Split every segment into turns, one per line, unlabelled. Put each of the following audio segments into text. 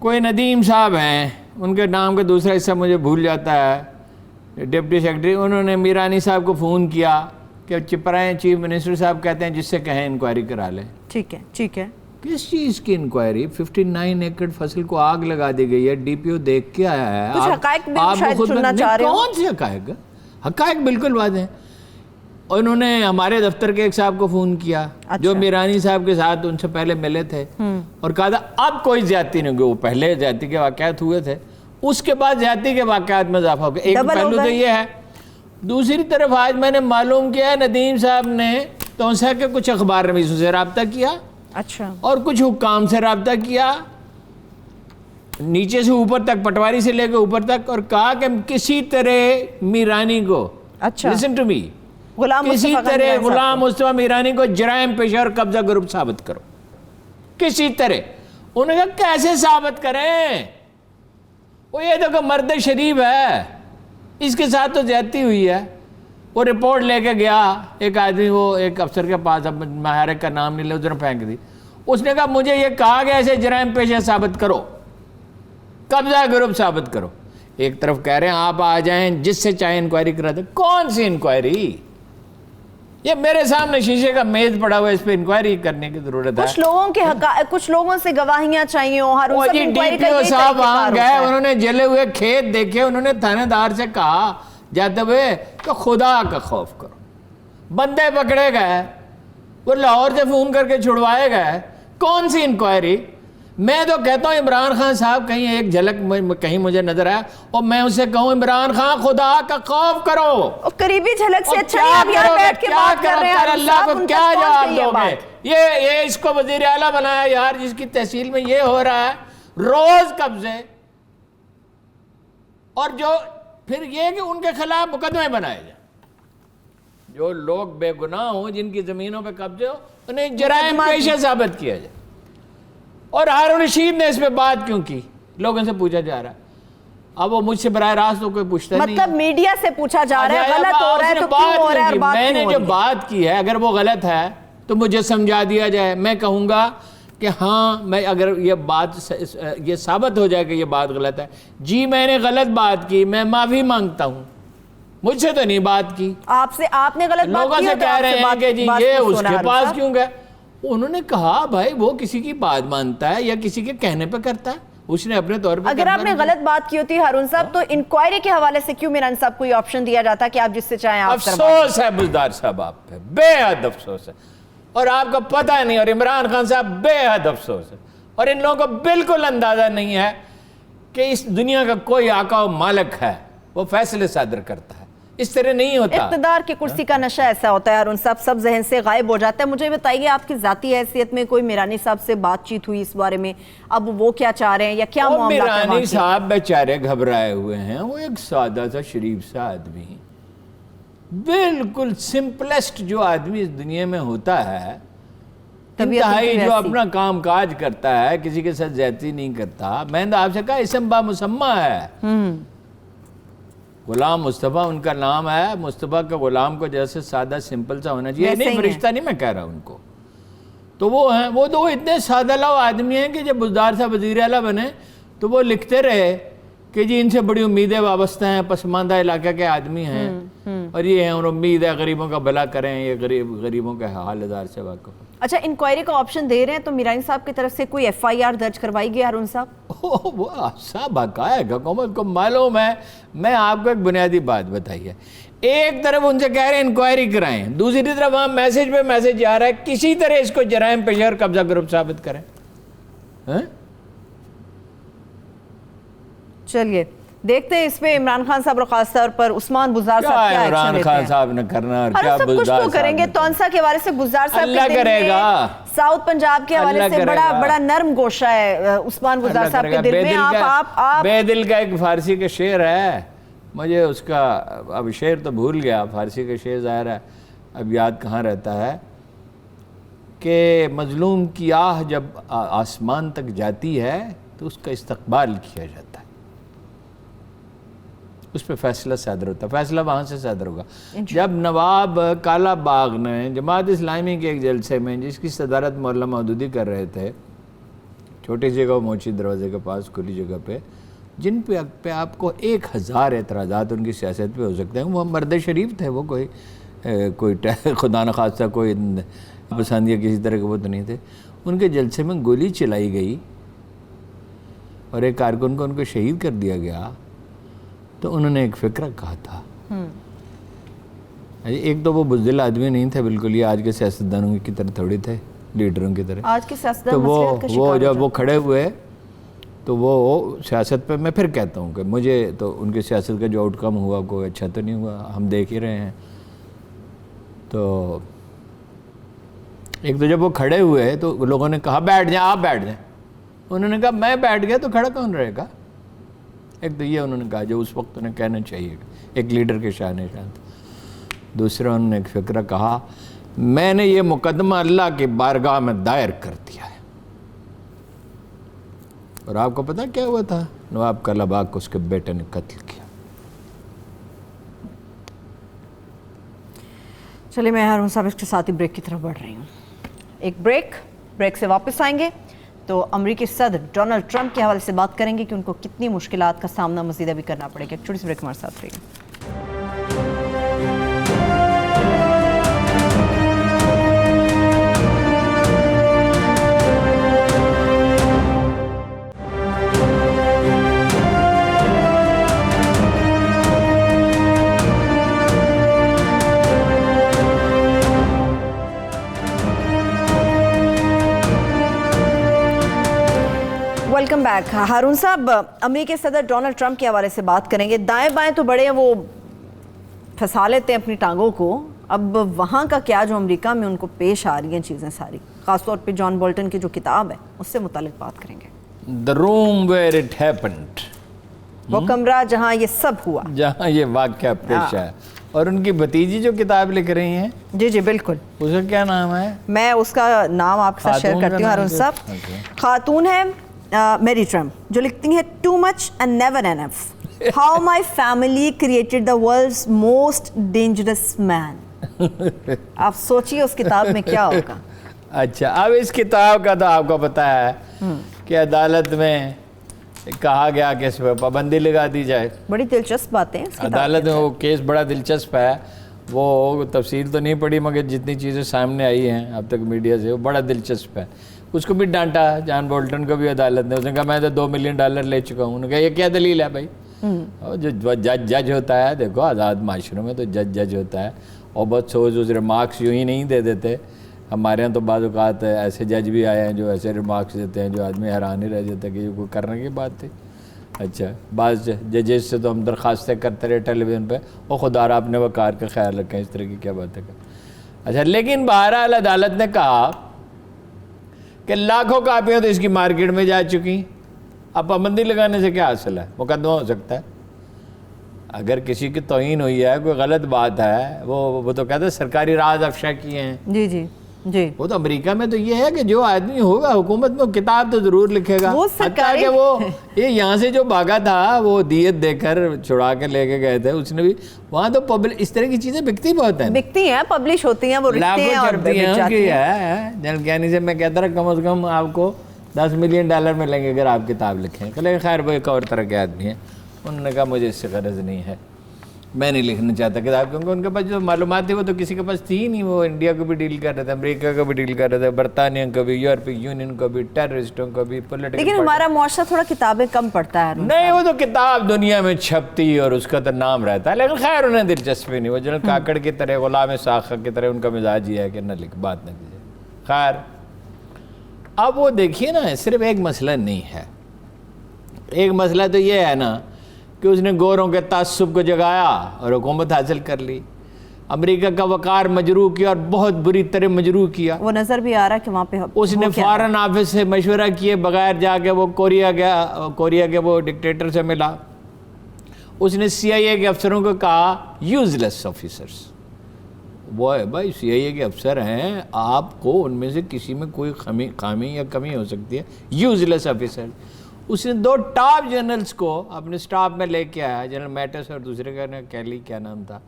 کوئی ندیم صاحب ہیں، ان کے نام کا دوسرا حصہ مجھے بھول جاتا ہے، ڈپٹی سیکرٹری، انہوں نے میرانی صاحب کو فون کیا کہ چپرائیں چیف منسٹر صاحب کہتے ہیں جس سے کہیں انکوائری کرا لیں.
ٹھیک ہے.
کس چیز کی انکوائری؟ 59 ایکڑ فصل کو آگ لگا دی گئی ہے، ڈی پی او دیکھ کے آیا ہے.
کچھ حقائق بھی شاید سننا چاہ رہے ہوں.
کون سے حقائق بالکل واضح ہیں. انہوں نے ہمارے دفتر کے ایک صاحب کو فون کیا جو میرانی صاحب کے ساتھ ان سے پہلے ملے تھے اور کہا تھا اب کوئی زیادتی نہیں ہوگی. وہ پہلے زیادتی کے واقعات ہوئے تھے، اس کے بعد زیادتی کے واقعات میں اضافہ ہو گیا. ایک پہلو تو یہ ہے. دوسری طرف آج میں نے معلوم کیا ندیم صاحب نے توسیع کے کچھ اخبار نویسوں سے رابطہ کیا اور کچھ حکام سے رابطہ کیا، نیچے سے اوپر تک، پٹواری سے لے کے اوپر تک، اور کہا کہ کسی طرح میرانی کو listen to me، کسی طرح غلام مصطفیٰ میرانی کو جرائم پیشہ اور قبضہ گروپ ثابت کرو. کسی طرح. انہوں نے کہا کیسے ثابت کریں؟ وہ یہ تو کہ مرد شریف ہے، اس کے ساتھ تو زیادتی ہوئی ہے. وہ رپورٹ لے کے گیا ایک آدمی، وہ ایک افسر کے پاس، اب محرک کا نام نہیں لے، ادھر پھینک دی. اس نے کہا مجھے یہ کہا گیا ایسے جرائم پیشہ ثابت کرو، قبضہ گروپ ثابت کرو. ایک طرف کہہ رہے ہیں آپ آ جائیں جس سے چاہے انکوائری کرا دیں. کون سی انکوائری؟ یہ میرے سامنے شیشے کا میز پڑا ہوا ہے، اس پہ انکوائری کرنے کی ضرورت ہے.
کچھ لوگوں سے گواہیاں چاہیے ہوں.
ڈی پی او صاحب وہاں گئے، انہوں نے جلے ہوئے کھیت دیکھے، انہوں نے تھانے دار سے کہا جاتے ہوئے کہ خدا کا خوف کرو. بندے پکڑے گئے، وہ لاہور سے فون کر کے چھڑوائے گئے. کون سی انکوائری؟ میں تو کہتا ہوں عمران خان صاحب کہیں ایک جھلک کہیں مجھے نظر آیا اور میں اسے کہوں عمران خان خدا کا خوف کرو.
قریبی جھلک سے اچھا ہے آپ یہاں بیٹھ کے بات کر رہے ہیں،
اللہ کو کیا جواب دو گے؟ یہ اس کو وزیر اعلیٰ بنایا یار، جس کی تحصیل میں یہ ہو رہا ہے روز قبضے، اور جو پھر یہ کہ ان کے خلاف مقدمے بنائے جائیں. جو لوگ بے گناہ ہوں، جن کی زمینوں پہ قبضے ہو، انہیں جرائم پیشہ ثابت کیا جائے. اور ہارون رشید نے اس پہ بات کیوں کی؟ لوگوں سے پوچھا جا رہا ہے. اب وہ مجھ سے براہ راست تو کوئی پوچھتا نہیں،
مطلب میڈیا سے پوچھا جا رہا ہے غلط ہو رہا ہے تو کیوں ہو رہا ہے.
میں نے جو بات کی ہے اگر وہ غلط ہے تو مجھے سمجھا دیا جائے. میں کہوں گا کہ ہاں، میں اگر یہ ثابت ہو جائے کہ یہ بات غلط ہے، جی میں نے غلط بات کی، میں معافی مانگتا ہوں، مجھ سے تو نہیں بات کی.
آپ نے غلط بات کی.
لوگوں سے کہہ رہے ہیں کہ جی یہ اس کے پاس کیوں گئے. انہوں نے کہا بھائی وہ کسی کی بات مانتا ہے یا کسی کے کہنے پہ کرتا ہے، اس نے اپنے طور پہ.
اگر آپ نے غلط بات کی ہوتی ہارون صاحب تو انکوائری کے حوالے سے کیوں میرانی صاحب کو یہ آپشن دیا جاتا کہ آپ جس سے چاہیں آپ کروا دیں؟
افسوس ہے بزدار صاحب آپ پہ، بے حد افسوس ہے، اور آپ کو پتہ نہیں، اور عمران خان صاحب بے حد افسوس ہے، اور ان لوگوں کو بالکل اندازہ نہیں ہے کہ اس دنیا کا کوئی آقا و مالک ہے، وہ فیصلے صادر کرتا ہے، اس طرح نہیں ہوتا.
اقتدار کی کرسی کا نشہ ایسا ہوتا ہے ہارون صاحب، سب ذہن سے غائب ہو جاتا ہے. مجھے بتائیے آپ کی ذاتی حیثیت میں کوئی میرانی صاحب سے بات چیت ہوئی اس بارے میں؟ اب وہ کیا چاہ رہے ہیں یا کیا معاملات ہیں؟
میرانی صاحب بیچارے گھبرائے ہوئے ہیں، وہ ایک سادہ سا شریف سا آدمی، بالکل سمپلسٹ جو آدمی اس دنیا میں ہوتا ہے، انتہائی جو اپنا کام کاج کرتا ہے، کسی کے ساتھ زیادتی نہیں کرتا. میں نے آپ سے کہا اسم با مسمہ ہے. غلام مصطفیٰ ان کا نام ہے، مصطفیٰ کا غلام کو جیسے سادہ سمپل سا ہونا چاہیے. نہیں فرشتہ نہیں میں کہہ رہا ان کو، تو وہ ہیں، وہ تو اتنے سادہ لو آدمی ہیں کہ جب بزدار صاحب وزیر اعلیٰ بنے تو وہ لکھتے رہے کہ جی ان سے بڑی امیدیں وابستہ ہیں، پسماندہ علاقے کے آدمی ہیں، اور یہ ہیں، اور امید ہے غریبوں کا بھلا کریں، یہ غریبوں کے حال ہزار سے واقف.
اچھا، انکوائری کا آپشن دے رہے ہیں تو میرانی صاحب کی طرف سے کوئی ایف آئی آر درج کروائی گئی ہارون صاحب؟
وہ صاحب حقائق حکومت کو معلوم ہے. میں آپ کو ایک بنیادی بات بتائیے، ایک طرف ان سے کہہ رہے ہیں انکوائری کرائیں، دوسری طرف وہاں میسج پہ میسج آ رہا ہے کسی طرح اس کو جرائم پیشہ اور قبضہ گروپ ثابت کریں.
چلیے دیکھتے ہیں اس پہ عمران خان صاحب اور خاص طور پر عثمان بزدار صاحب کیا ایکشن لیتے ہیں.
عمران خان صاحب نے کرنا اور کیا
سب کچھ تو کریں گے. تونسا کے حوالے سے بزدار صاحب
اللہ کرے گا،
ساؤتھ پنجاب کے حوالے سے بڑا نرم گوشہ ہے عثمان بزدار صاحب کے دل میں. آپ
بے دل کا ایک فارسی کا شعر ہے، مجھے اس کا اب شعر تو بھول گیا، فارسی کا شعر ظاہر ہے اب یاد کہاں رہتا ہے، کہ مظلوم کی آہ جب آسمان تک جاتی ہے تو اس کا استقبال کیا جاتا ہے، اس پہ فیصلہ صادر ہوتا ہے. فیصلہ وہاں سے صادر ہوگا جب نواب کالا باغ نے جماعت اسلامی کے ایک جلسے میں، جس کی صدارت مولانا مودودی کر رہے تھے، چھوٹی جگہ موچی دروازے کے پاس کھلی جگہ پہ، جن پہ آپ کو 1000 اعتراضات ان کی سیاست پہ ہو سکتے ہیں. وہ مرد شریف تھے، وہ کوئی خدا نخواستہ کوئی پسند یا کسی طرح کے وہ تو نہیں تھے. ان کے جلسے میں گولی چلائی گئی اور ایک کارکن کو ان کو شہید کر دیا گیا. تو انہوں نے ایک فکرہ کہا تھا. ایک تو وہ بزدل آدمی نہیں تھے بالکل، یہ آج کے سیاستدانوں کی طرح تھوڑی تھے، لیڈروں کی طرح.
آج کے سیاستدان
تو
مسئلہ کا شکار
وہ
ہو
جب وہ کھڑے ہوئے تو وہ سیاست پہ، میں پھر کہتا ہوں کہ مجھے تو ان کی سیاست کا جو آؤٹ کم ہوا کوئی اچھا تو نہیں ہوا، ہم دیکھ ہی رہے ہیں. تو ایک تو جب وہ کھڑے ہوئے تو لوگوں نے کہا بیٹھ جائیں، آپ بیٹھ جائیں. انہوں نے کہا میں بیٹھ گیا تو کھڑا کون رہے گا. ایک تو یہ انہوں نے کہا جو اس وقت انہیں کہنا چاہیے، ایک لیڈر کے شان تھا. دوسرا انہوں نے ایک فکرہ کہا، میں نے یہ مقدمہ اللہ کی بارگاہ میں دائر کر دیا ہے. اور آپ کو پتہ کیا ہوا تھا؟ نواب کلاباغ کو اس کے بیٹے نے قتل کیا.
چلیے میں ہارون صاحب اس کے ساتھ ہی بریک کی طرف بڑھ رہی ہوں. ایک بریک سے واپس آئیں گے تو امریکی صدر ڈونلڈ ٹرمپ کے حوالے سے بات کریں گے کہ ان کو کتنی مشکلات کا سامنا مزید ابھی کرنا پڑے گا. ایک چھوٹی سی بریک ہمارے ساتھ رہیے. Welcome back. ہارون صاحب، امریکی صدر ڈونلڈ ٹرمپ کے حوالے سے بات کریں گے. دائیں بائیں تو بڑے وہ پھنسا لیتے ہیں اپنی ٹانگوں کو. اب وہاں کا کیا جو امریکہ میں ان کو پیش آ رہی ہیں چیزیں ساری، خاص طور پہ جان بولٹن کی جو کتاب ہے اس سے متعلق بات کریں گے.
The room where it happened.
وہ کمرہ جہاں یہ سب ہوا،
جہاں یہ واقعہ پیش آیا. اور ان کی بھتیجی جو کتاب لکھ رہی ہیں،
جی بالکل،
اس کا کیا نام ہے؟
میں اس کا نام آپ کے ساتھ شیئر کرتی ہوں ہارون صاحب. خاتون ہے میری ٹرمپ، جو لکھتی ہیں too much and never enough, how my family created the world's most dangerous man. آپ سوچیے اس کتاب میں کیا ہوگا.
اچھا، اب اس کتاب کا تو آپ کو پتہ ہے کہ عدالت میں کہا گیا کہ اس پہ پابندی لگا دی جائے.
بڑی دلچسپ باتیں
عدالت میں وہ کیس بڑا دلچسپ ہے. وہ تفصیل تو نہیں پڑھی مگر جتنی چیزیں سامنے آئی ہیں اب تک میڈیا سے، وہ بڑا دلچسپ ہے. اس کو بھی ڈانٹا جان بولٹن کو بھی عدالت نے. اس نے کہا میں تو $2 ملین لے چکا ہوں. انہوں نے کہا یہ کیا دلیل ہے بھائی؟ جو جج ہوتا ہے، دیکھو آزاد معاشروں میں تو جج ہوتا ہے، اور بہت سوچ ریمارکس یوں ہی نہیں دے دیتے. ہمارے یہاں تو بعض اوقات ایسے جج بھی آئے ہیں جو ایسے ریمارکس دیتے ہیں جو آدمی حیران ہی رہ جاتا ہے کہ یہ کوئی کرنے کی بات تھی. اچھا، بعض ججز سے تو ہم درخواستیں کرتے رہے ٹیلی ویژن پہ، اور خدا را اپنے وقار کا خیال رکھیں، اس طرح کی کیا باتیں کریں. اچھا، لیکن بہرحال عدالت نے کہا کہ لاکھوں کاپیاں تو اس کی مارکیٹ میں جا چکی، اب پابندی لگانے سے کیا حاصل ہے؟ مقدمہ ہو سکتا ہے. اگر کسی کی توہین ہوئی ہے، کوئی غلط بات ہے، وہ تو کہتے ہیں سرکاری راز افشا کیے ہیں.
جی
وہ تو امریکہ میں تو یہ ہے کہ جو آدمی ہوگا حکومت میں کتاب تو ضرور لکھے گا. حتیٰ کہ وہ یہاں سے جو بھاگا تھا وہ دیت دے کر چھڑا کے لے کے گئے تھے، اس نے بھی وہاں تو اس طرح کی چیزیں بکتی بہت ہیں،
بکتی ہیں، پبلش ہوتی ہیں، وہ لکھتے ہیں اور بک جاتی ہیں.
جنرل کیانی سے میں کہتا رہا کم از کم آپ کو $10 ملین ملیں گے اگر آپ کتاب لکھیں. کہ خیر وہ ایک اور طرح کے آدمی ہیں. انہوں نے کہا مجھے اس سے غرض نہیں ہے، میں نہیں لکھنا چاہتا کتاب، کیونکہ ان کے پاس جو معلومات تھی وہ تو کسی کے پاس تھی نہیں. وہ انڈیا کو بھی ڈیل کر رہے تھے، امریکہ کو بھی ڈیل کر رہے تھے، برطانیہ کو بھی، یورپی یونین کو بھی، ٹیررسٹوں کو بھی، پولیٹیکل.
لیکن ہمارا معاشرہ تھوڑا کتابیں کم پڑھتا ہے.
نہیں، وہ تو کتاب دنیا میں چھپتی اور اس کا تو نام رہتا ہے، لیکن خیر انہیں دلچسپی نہیں. وہ جنرل کاکڑ کی طرح، غلام ساخہ کی طرح ان کا مزاج یہ ہے کہ نہ لکھ، بات نہ کیجیے. خیر اب وہ دیکھیے نا، صرف ایک مسئلہ نہیں ہے. ایک مسئلہ تو یہ ہے نا کہ اس نے گوروں کے تعصب کو جگایا اور حکومت حاصل کر لی. امریکہ کا وقار مجروح کیا اور بہت بری طرح مجروح کیا.
وہ نظر بھی آ رہا کہ وہاں پہ
اس نے فارن آفس سے مشورہ کیے بغیر جا کے وہ کوریا گیا، کوریا کے وہ ڈکٹیٹر سے ملا. اس نے CIA کے افسروں کو کہا یوز لیس آفیسرس. وہ ہے بھائی CIA کے افسر ہیں، آپ کو ان میں سے کسی میں کوئی خامی یا کمی ہو سکتی ہے، یوز لیس آفیسر. اس نے 2 ٹاپ جنرلز کو اپنے سٹاف میں لے کے آیا، جنرل میٹس اور دوسرے کا کیلی کیا نام تھا،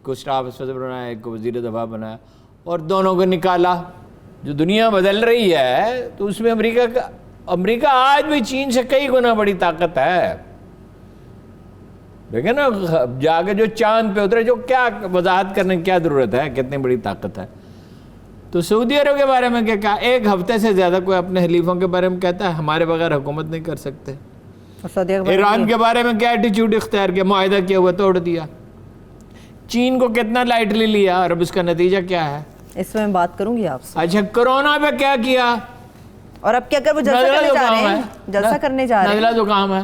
کو سٹاف صدر بنایا، ایک کو وزیر دفاع بنایا، اور دونوں کو نکالا. جو دنیا بدل رہی ہے تو اس میں امریکہ کا امریکہ آج بھی چین سے کئی گنا بڑی طاقت ہے. دیکھیں نا جا کے جو چاند پہ اترے, جو کیا وضاحت کرنے کی کیا ضرورت ہے, کتنی بڑی طاقت ہے. تو سعودی عرب کے بارے میں کیا کہا, ایک ہفتے سے زیادہ کوئی اپنے حلیفوں کے بارے میں کہتا ہے ہمارے بغیر حکومت نہیں کر سکتے. ایران کے بارے میں کیا ایٹیچیوڈ اختیار کیا, معاہدہ کیا ہوا توڑ دیا. چین کو کتنا لائٹلی لیا, اور اب اس کا نتیجہ کیا ہے,
اس میں بات کروں گی آپ سے.
اچھا کرونا پہ کیا کیا,
اور اب کیا اگر وہ جلسہ کرنے جا رہے ہیں, جلسہ کرنے جا رہے ہیں,
نزلہ زکام ہے,